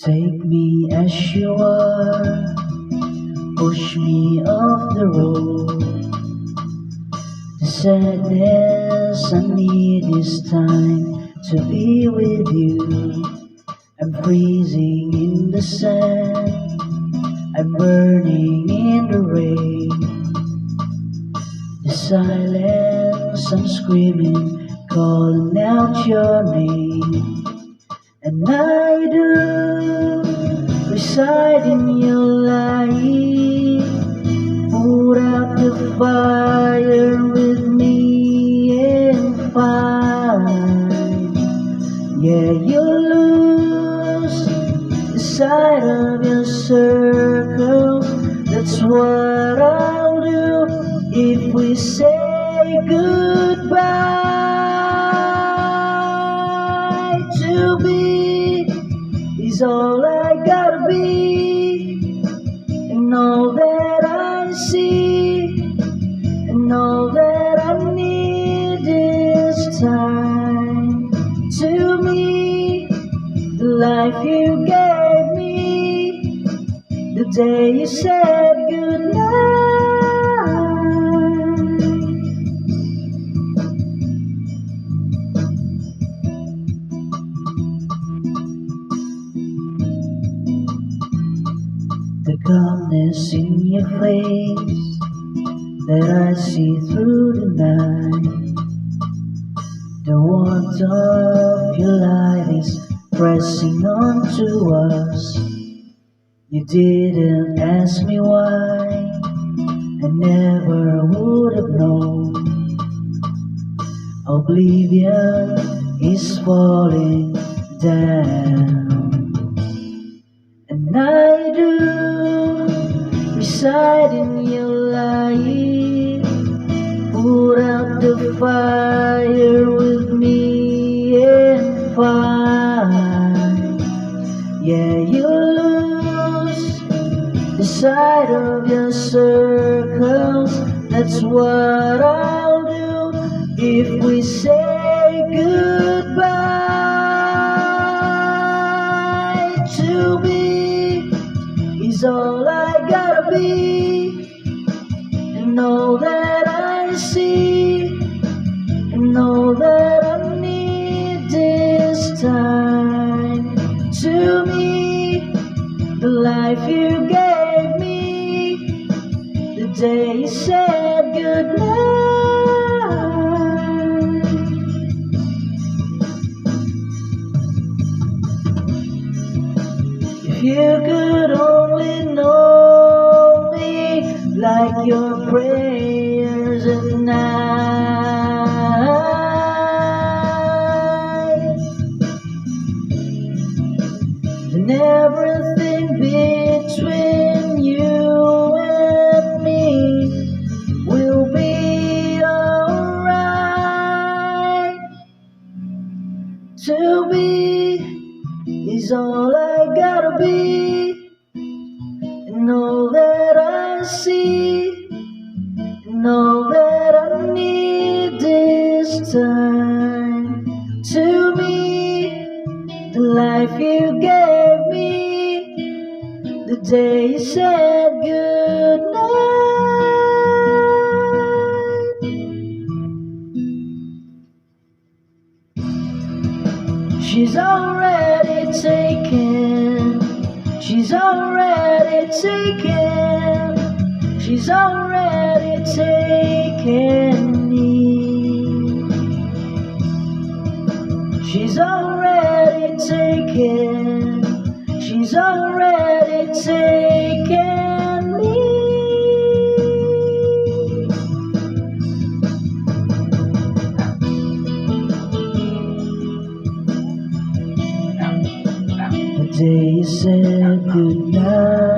Take me as you are, push me off the road. The sadness I need is time to be with you. I'm freezing in the sand, I'm burning in the rain. The silence, I'm screaming, calling out your name. And I do reside in your light. Put out the fire with me and fight. Yeah, you'll lose the sight of your circle. That's what I'll do if we say goodbye. To be is all I gotta be, and all that I see, and all that I need is time. To me, the life you gave me, the day you said goodnight. The calmness in your face that I see through the night. The warmth of your light is pressing on to us. You didn't ask me why, I never would have known. Oblivion is falling down. And I do reside in your light. Put out the fire with me and fight. Yeah, you'll lose the sight of your circles. That's what I'll do if we say goodbye. To be is all I gotta be, and all that I see, and all that I need is time. To me, the life you gave me, the day you said goodnight. If you could only know me like your prayers at night, then everything between you and me will be alright. To be is all I gotta be, and all that I see, and all that I need is time. To me, the life you gave me, the day you said goodnight. She's already taken, she's already taken, she's already taken me. She's already taken, she's already taken me. The day you said goodnight.